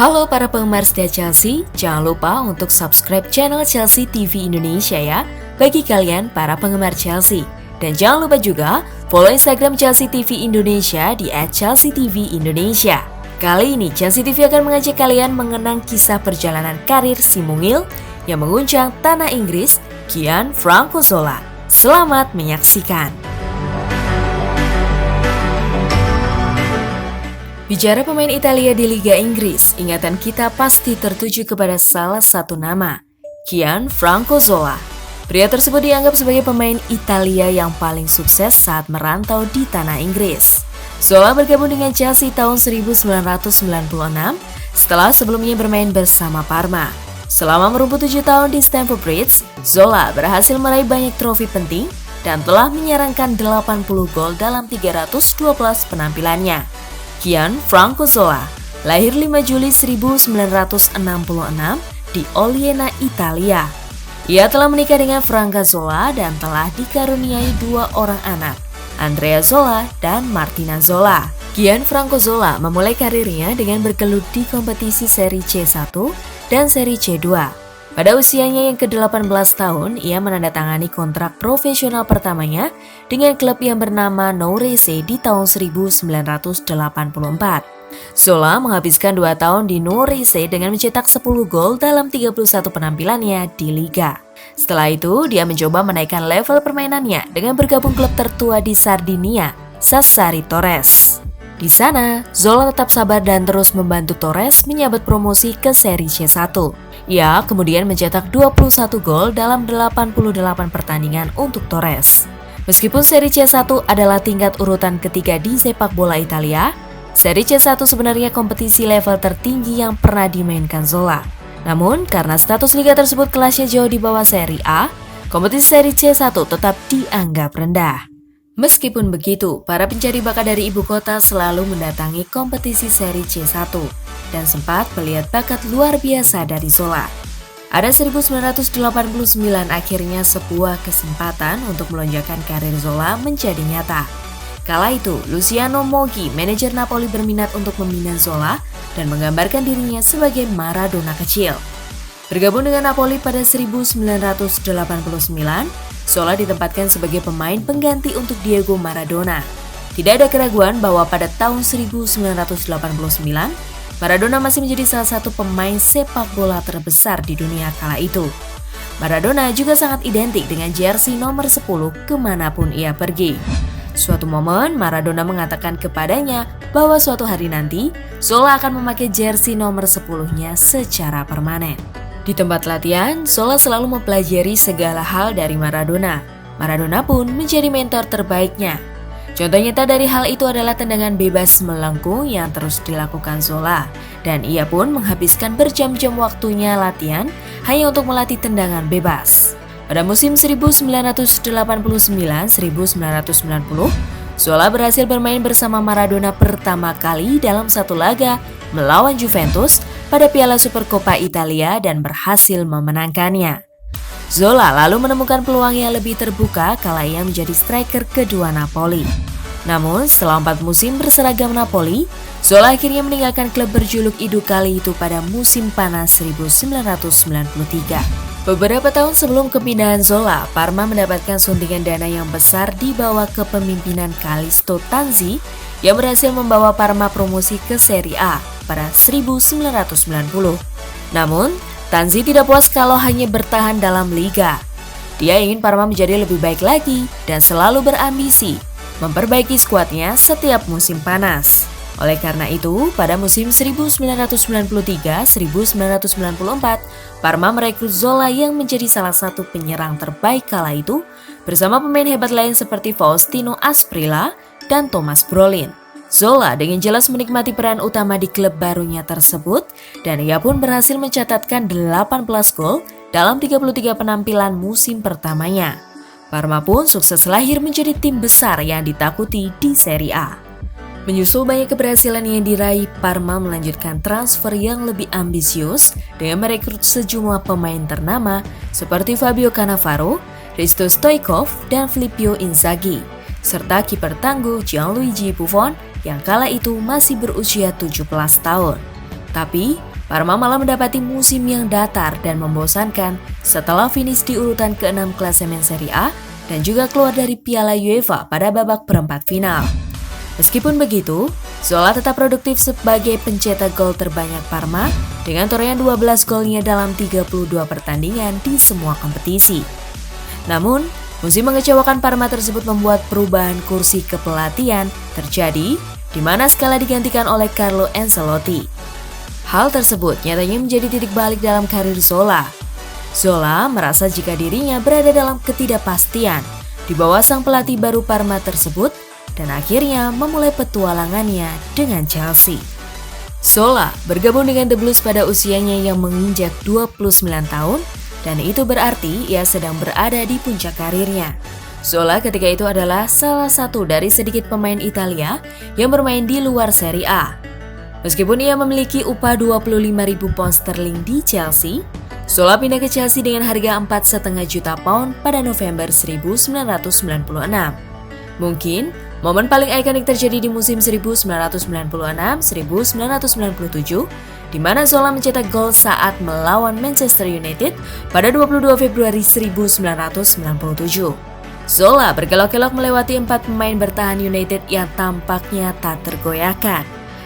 Halo para penggemar setia Chelsea, jangan lupa untuk subscribe channel Chelsea TV Indonesia ya, bagi kalian para penggemar Chelsea. Dan jangan lupa juga follow Instagram Chelsea TV Indonesia di @chelseatvindonesia. Kali ini Chelsea TV akan mengajak kalian mengenang kisah perjalanan karir si mungil yang mengguncang tanah Inggris, Gianfranco Zola. Selamat menyaksikan. Bicara pemain Italia di Liga Inggris, ingatan kita pasti tertuju kepada salah satu nama, Gianfranco Zola. Pria tersebut dianggap sebagai pemain Italia yang paling sukses saat merantau di tanah Inggris. Zola bergabung dengan Chelsea tahun 1996 setelah sebelumnya bermain bersama Parma. Selama merumput 7 tahun di Stamford Bridge, Zola berhasil meraih banyak trofi penting dan telah menyerangkan 80 gol dalam 312 penampilannya. Gianfranco Zola lahir 5 Juli 1966 di Oliena, Italia. Ia telah menikah dengan Franca Zola dan telah dikaruniai 2 orang anak, Andrea Zola dan Martina Zola. Gianfranco Zola memulai karirnya dengan bergelut di kompetisi seri C1 dan seri C2. Pada usianya yang ke-18 tahun, ia menandatangani kontrak profesional pertamanya dengan klub yang bernama Nourece di tahun 1984. Zola menghabiskan 2 tahun di Nourece dengan mencetak 10 gol dalam 31 penampilannya di Liga. Setelah itu, dia mencoba menaikkan level permainannya dengan bergabung klub tertua di Sardinia, Sassari Torres. Di sana, Zola tetap sabar dan terus membantu Torres menyabet promosi ke seri C1. Ia kemudian mencetak 21 gol dalam 88 pertandingan untuk Torres. Meskipun seri C1 adalah tingkat urutan ketiga di sepak bola Italia, seri C1 sebenarnya kompetisi level tertinggi yang pernah dimainkan Zola. Namun, karena status liga tersebut kelasnya jauh di bawah seri A, kompetisi seri C1 tetap dianggap rendah. Meskipun begitu, para pencari bakat dari ibu kota selalu mendatangi kompetisi seri C1 dan sempat melihat bakat luar biasa dari Zola. Pada 1989 akhirnya sebuah kesempatan untuk melonjakkan karir Zola menjadi nyata. Kala itu, Luciano Moggi, manajer Napoli, berminat untuk membina Zola dan menggambarkan dirinya sebagai Maradona kecil. Bergabung dengan Napoli pada 1989, Zola ditempatkan sebagai pemain pengganti untuk Diego Maradona. Tidak ada keraguan bahwa pada tahun 1989, Maradona masih menjadi salah satu pemain sepak bola terbesar di dunia kala itu. Maradona juga sangat identik dengan jersey nomor 10 kemanapun ia pergi. Suatu momen, Maradona mengatakan kepadanya bahwa suatu hari nanti, Zola akan memakai jersey nomor 10-nya secara permanen. Di tempat latihan, Zola selalu mempelajari segala hal dari Maradona. Maradona pun menjadi mentor terbaiknya. Contoh nyata dari hal itu adalah tendangan bebas melengkung yang terus dilakukan Zola. Dan ia pun menghabiskan berjam-jam waktunya latihan hanya untuk melatih tendangan bebas. Pada musim 1989-1990, Zola berhasil bermain bersama Maradona pertama kali dalam satu laga melawan Juventus pada Piala Supercoppa Italia dan berhasil memenangkannya. Zola lalu menemukan peluang yang lebih terbuka kala ia menjadi striker kedua Napoli. Namun, setelah 4 musim berseragam Napoli, Zola akhirnya meninggalkan klub berjuluk Idu kali itu pada musim panas 1993. Beberapa tahun sebelum kepindahan Zola, Parma mendapatkan suntikan dana yang besar di bawah kepemimpinan Callisto Tanzi yang berhasil membawa Parma promosi ke Serie A pada 1990. Namun, Tanzi tidak puas kalau hanya bertahan dalam liga. Dia ingin Parma menjadi lebih baik lagi dan selalu berambisi memperbaiki skuadnya setiap musim panas. Oleh karena itu, pada musim 1993-1994, Parma merekrut Zola yang menjadi salah satu penyerang terbaik kala itu bersama pemain hebat lain seperti Faustino Asprilla dan Thomas Brolin. Zola dengan jelas menikmati peran utama di klub barunya tersebut dan ia pun berhasil mencatatkan 18 gol dalam 33 penampilan musim pertamanya. Parma pun sukses lahir menjadi tim besar yang ditakuti di Serie A. Menyusul banyak keberhasilan yang diraih, Parma melanjutkan transfer yang lebih ambisius dengan merekrut sejumlah pemain ternama seperti Fabio Cannavaro, Hristo Stoichkov, dan Filippo Inzaghi, serta kiper tangguh Gianluigi Buffon yang kala itu masih berusia 17 tahun. Tapi, Parma malah mendapati musim yang datar dan membosankan setelah finish di urutan ke-6 klasemen Serie A dan juga keluar dari Piala UEFA pada babak perempat final. Meskipun begitu, Zola tetap produktif sebagai pencetak gol terbanyak Parma dengan torehan 12 golnya dalam 32 pertandingan di semua kompetisi. Namun, musim mengecewakan Parma tersebut membuat perubahan kursi kepelatihan terjadi di mana Scala digantikan oleh Carlo Ancelotti. Hal tersebut nyatanya menjadi titik balik dalam karir Zola. Zola merasa jika dirinya berada dalam ketidakpastian di bawah sang pelatih baru Parma tersebut dan akhirnya memulai petualangannya dengan Chelsea. Zola bergabung dengan The Blues pada usianya yang menginjak 29 tahun dan itu berarti ia sedang berada di puncak karirnya. Zola ketika itu adalah salah satu dari sedikit pemain Italia yang bermain di luar Serie A. Meskipun ia memiliki upah 25.000 pound sterling di Chelsea, Zola pindah ke Chelsea dengan harga 4,5 juta pound pada November 1996. Mungkin momen paling ikonik terjadi di musim 1996-1997, di mana Zola mencetak gol saat melawan Manchester United pada 22 Februari 1997. Zola berkelok-kelok melewati 4 pemain bertahan United yang tampaknya tak tergoyahkan,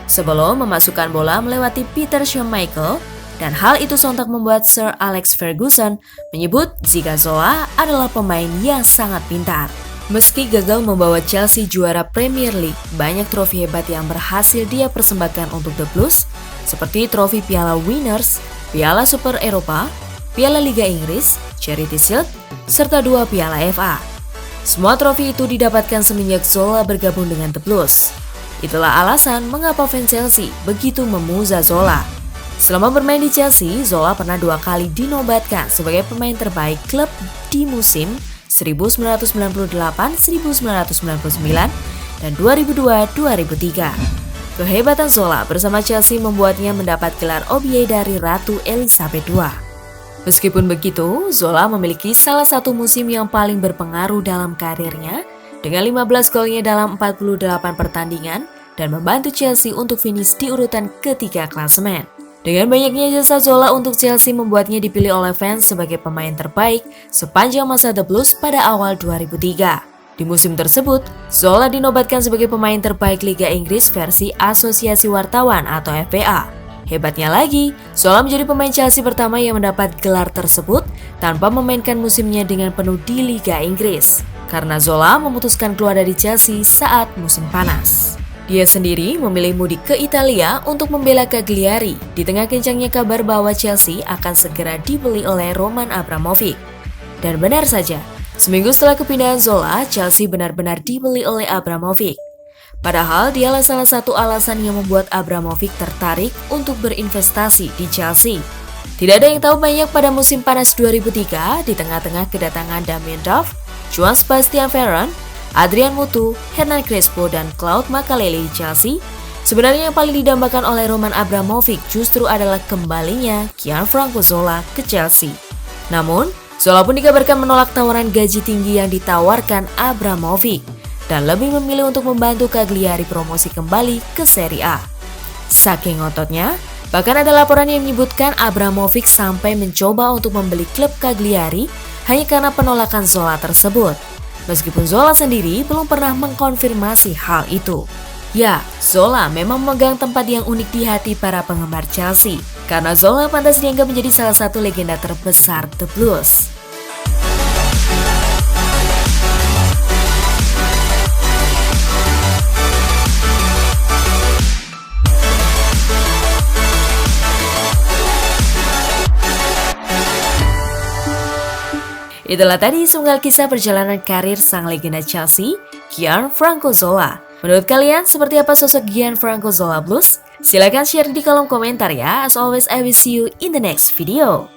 sebelum memasukkan bola melewati Peter Schmeichel, dan hal itu sontak membuat Sir Alex Ferguson menyebut jika Zola adalah pemain yang sangat pintar. Meski gagal membawa Chelsea juara Premier League, banyak trofi hebat yang berhasil dia persembahkan untuk The Blues, seperti trofi Piala Winners, Piala Super Eropa, Piala Liga Inggris, Charity Shield, serta 2 Piala FA. Semua trofi itu didapatkan semenjak Zola bergabung dengan The Blues. Itulah alasan mengapa fans Chelsea begitu memuja Zola. Selama bermain di Chelsea, Zola pernah 2 kali dinobatkan sebagai pemain terbaik klub di musim 1998-1999 dan 2002-2003. Kehebatan Zola bersama Chelsea membuatnya mendapat gelar OBE dari Ratu Elizabeth II. Meskipun begitu, Zola memiliki salah satu musim yang paling berpengaruh dalam karirnya dengan 15 golnya dalam 48 pertandingan dan membantu Chelsea untuk finish di urutan ketiga klasemen. Dengan banyaknya jasa Zola untuk Chelsea membuatnya dipilih oleh fans sebagai pemain terbaik sepanjang masa The Blues pada awal 2003. Di musim tersebut, Zola dinobatkan sebagai pemain terbaik Liga Inggris versi Asosiasi Wartawan atau FPA. Hebatnya lagi, Zola menjadi pemain Chelsea pertama yang mendapat gelar tersebut tanpa memainkan musimnya dengan penuh di Liga Inggris, karena Zola memutuskan keluar dari Chelsea saat musim panas. Dia sendiri memilih mudik ke Italia untuk membela Cagliari di tengah kencangnya kabar bahwa Chelsea akan segera dibeli oleh Roman Abramovich. Dan benar saja, seminggu setelah kepindahan Zola, Chelsea benar-benar dibeli oleh Abramovich. Padahal dialah salah satu alasan yang membuat Abramovich tertarik untuk berinvestasi di Chelsea. Tidak ada yang tahu banyak pada musim panas 2003 di tengah-tengah kedatangan Damien Duff, Joan Sebastian Veron, Adrian Mutu, Hernan Crespo, dan Claude Makélélé di Chelsea. Sebenarnya yang paling didambakan oleh Roman Abramovich justru adalah kembalinya Gianfranco Zola ke Chelsea. Namun, Zola pun dikabarkan menolak tawaran gaji tinggi yang ditawarkan Abramovich dan lebih memilih untuk membantu Cagliari promosi kembali ke Serie A. Saking ngototnya, bahkan ada laporan yang menyebutkan Abramovich sampai mencoba untuk membeli klub Cagliari hanya karena penolakan Zola tersebut. Meskipun Zola sendiri belum pernah mengkonfirmasi hal itu. Ya, Zola memang memegang tempat yang unik di hati para penggemar Chelsea, karena Zola pantas dianggap menjadi salah satu legenda terbesar The Blues. Itulah tadi sunggal kisah perjalanan karir sang legenda Chelsea, Gianfranco Zola. Menurut kalian, seperti apa sosok Gianfranco Zola Blues? Silahkan share di kolom komentar ya. As always, I will see you in the next video.